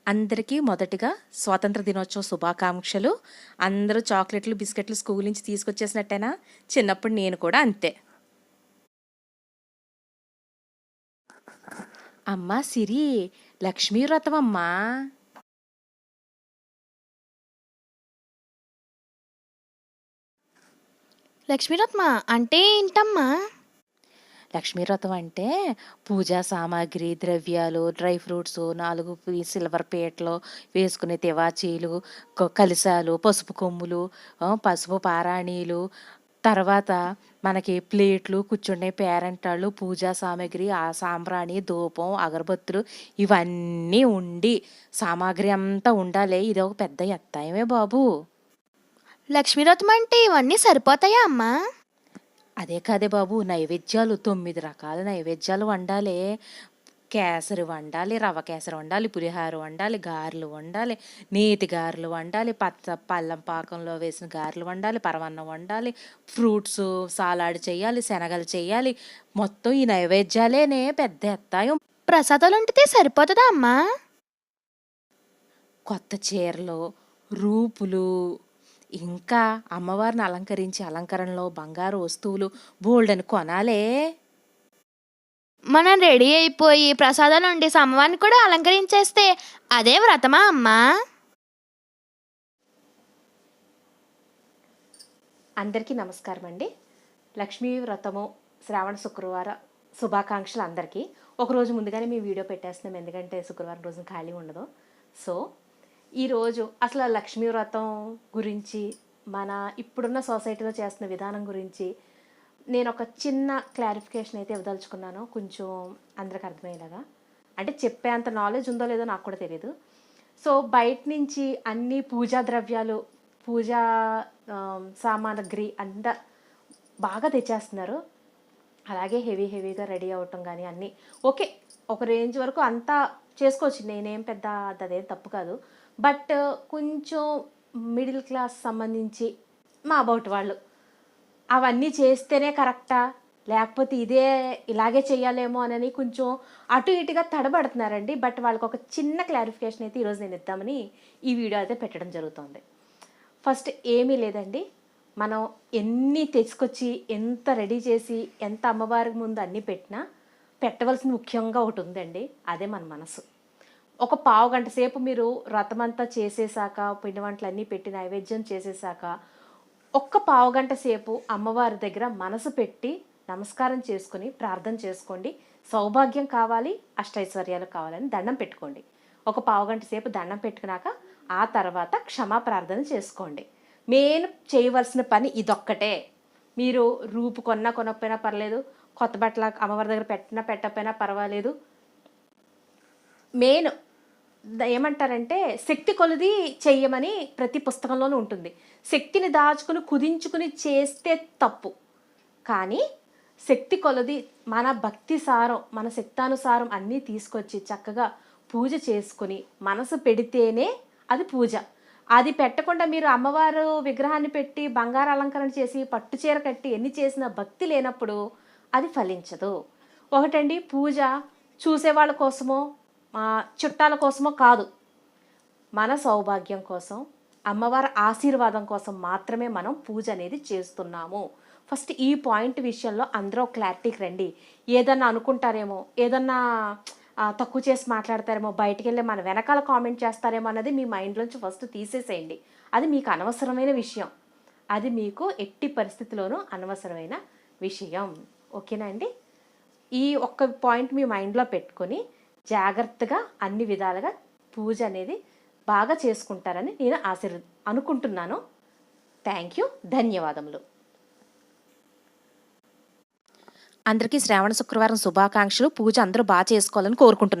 అందరికీ మొదటిగా స్వాతంత్ర దినోత్సవ శుభాకాంక్షలు. అందరూ చాక్లెట్లు బిస్కెట్లు స్కూల్ నుంచి తీసుకొచ్చేసినట్టేనా? చిన్నప్పుడు నేను కూడా అంతే. అమ్మా సిరి, లక్ష్మీ వ్రతం అమ్మా. లక్ష్మీరత్న అంటే ఏంటమ్మా? లక్ష్మీ వ్రతం అంటే పూజా సామాగ్రి, ద్రవ్యాలు, డ్రై ఫ్రూట్స్, 4 సిల్వర్ పీటలు, వేసుకునే తివాచీలు, కలశాలు, పసుపు కొమ్ములు, పసుపు పారాణీలు, తర్వాత మనకి ప్లేట్లు, కూర్చునే పేరంటాళ్ళు, పూజా సామాగ్రి, ఆ సాంబ్రాణి, ధూపం, అగరబత్తులు ఇవన్నీ ఉండి సామాగ్రి అంతా ఉండాలి. ఇది ఒక పెద్ద ఎత్తాయమే బాబు. లక్ష్మీరత్నం అంటే ఇవన్నీ సరిపోతాయా అమ్మా? అదే కాదే బాబు, నైవేద్యాలు 9 రకాల నైవేద్యాలు వండాలి. కేసరి వండాలి, రవ్వ కేసరి వండాలి, పులిహార వండాలి, గారెలు వండాలి, నేతి గారెలు వండాలి, పళ్ళం పాకంలో వేసిన గారెలు వండాలి, పరమాన్నం వండాలి, ఫ్రూట్స్ సాలాడ్ చేయాలి, శనగలు చేయాలి. మొత్తం ఈ నైవేద్యాలేనే పెద్ద ఎత్తాయం. ప్రసాదాలు వండితే సరిపోతుందా అమ్మా? కొత్త చీరలు, రూపులు, ఇంకా అమ్మవారిని అలంకరించి అలంకరణలో బంగారు వస్తువులు బోల్డని కొనాలే. మనం రెడీ అయిపోయి ప్రసాదాలు వండి అమ్మవారిని కూడా అలంకరించేస్తే అదే వ్రతమా అమ్మా? అందరికీ నమస్కారం అండి. లక్ష్మీ వ్రతము శ్రావణ శుక్రవార శుభాకాంక్షలు అందరికీ. ఒకరోజు ముందుగానే మీ వీడియో పెట్టేస్తున్నాం, ఎందుకంటే శుక్రవారం రోజున ఖాళీ ఉండదు. సో ఈరోజు అసలు లక్ష్మీ వ్రతం గురించి, మన ఇప్పుడున్న సొసైటీలో చేస్తున్న విధానం గురించి నేను ఒక చిన్న క్లారిఫికేషన్ అయితే ఇవ్వదలుచుకున్నాను, కొంచెం అందరికి అర్థమయ్యేలాగా. అంటే చెప్పేంత నాలెడ్జ్ ఉందో లేదో నాకు కూడా తెలియదు. సో బయట నుంచి అన్ని పూజా ద్రవ్యాలు, పూజా సామాగ్రి అంతా బాగా తెచ్చేస్తున్నారు. అలాగే హెవీగా రెడీ అవ్వటం కానీ అన్నీ ఓకే, ఒక రేంజ్ వరకు అంతా చేసుకోవచ్చు, నేనేం పెద్ద అదేం తప్పు కాదు. బట్ కొంచెం మిడిల్ క్లాస్ సంబంధించి మా అబౌట్ వాళ్ళు అవన్నీ చేస్తేనే కరెక్టా, లేకపోతే ఇలాగే చేయాలేమో అని కొంచెం అటు ఇటుగా తడబడుతున్నారండి. బట్ వాళ్ళకి ఒక చిన్న క్లారిఫికేషన్ అయితే ఈరోజు నేను ఇద్దామని ఈ వీడియో అయితే పెట్టడం జరుగుతుంది. ఫస్ట్ ఏమీ లేదండి, మనం ఎన్ని తెచ్చుకొచ్చి ఎంత రెడీ చేసి ఎంత అమ్మవారికి ముందు అన్నీ పెట్టినా పెట్టవలసిన ముఖ్యంగా ఒకటి ఉందండి, అదే మన మనసు. ఒక పావు గంట సేపు మీరు వ్రతమంతా చేసేసాక, పిండి వంటలు అన్నీ పెట్టి నైవేద్యం చేసేసాక ఒక్క పావు గంట సేపు అమ్మవారి దగ్గర మనసు పెట్టి నమస్కారం చేసుకుని ప్రార్థన చేసుకోండి. సౌభాగ్యం కావాలి, అష్టైశ్వర్యాలు కావాలని దండం పెట్టుకోండి. ఒక పావు గంట సేపు దండం పెట్టుకున్నాక ఆ తర్వాత క్షమా ప్రార్థన చేసుకోండి. మెయిన్ చేయవలసిన పని ఇదొక్కటే. మీరు రూపు కొనకపోయినా పర్లేదు, కొత్త బట్టల అమ్మవారి దగ్గర పెట్టకపోయినా పర్వాలేదు. మెయిన్ ఏమంటారంటే శక్తి కొలది చెయ్యమని ప్రతి పుస్తకంలోనూ ఉంటుంది. శక్తిని దాచుకుని కుదించుకుని చేస్తే తప్పు, కానీ శక్తి కొలది మన భక్తి సారం, మన శక్తానుసారం అన్నీ తీసుకొచ్చి చక్కగా పూజ చేసుకుని మనసు పెడితేనే అది పూజ. అది పెట్టకుండా మీరు అమ్మవారు విగ్రహాన్ని పెట్టి బంగారు అలంకరణ చేసి పట్టు చీర కట్టి ఎన్ని చేసిన భక్తి లేనప్పుడు అది ఫలించదు. ఒకటండి, పూజ చూసేవాళ్ళ కోసమో చుట్టాల కోసమో కాదు, మన సౌభాగ్యం కోసం, అమ్మవారి ఆశీర్వాదం కోసం మాత్రమే మనం పూజ అనేది చేస్తున్నాము. ఫస్ట్ ఈ పాయింట్ విషయంలో అందరూ క్లారిటీకి రండి. ఏదన్నా అనుకుంటారేమో, ఏదన్నా తక్కువ చేసి మాట్లాడతారేమో, బయటికి వెళ్ళి మన వెనకాల కామెంట్ చేస్తారేమో అన్నది మీ మైండ్లోంచి ఫస్ట్ తీసేసేయండి. అది మీకు అనవసరమైన విషయం, అది మీకు ఎట్టి పరిస్థితిలోనూ అనవసరమైన విషయం. ఓకేనా అండి? ఈ ఒక్క పాయింట్ మీ మైండ్లో పెట్టుకొని జాగ్రత్తగా అన్ని విధాలుగా పూజ అనేది బాగా చేసుకుంటారని నేను అనుకుంటున్నాను. థ్యాంక్ యూ, ధన్యవాదములు. అందరికీ శ్రావణ శుక్రవారం శుభాకాంక్షలు. పూజ అందరూ బాగా చేసుకోవాలని కోరుకుంటున్నాను.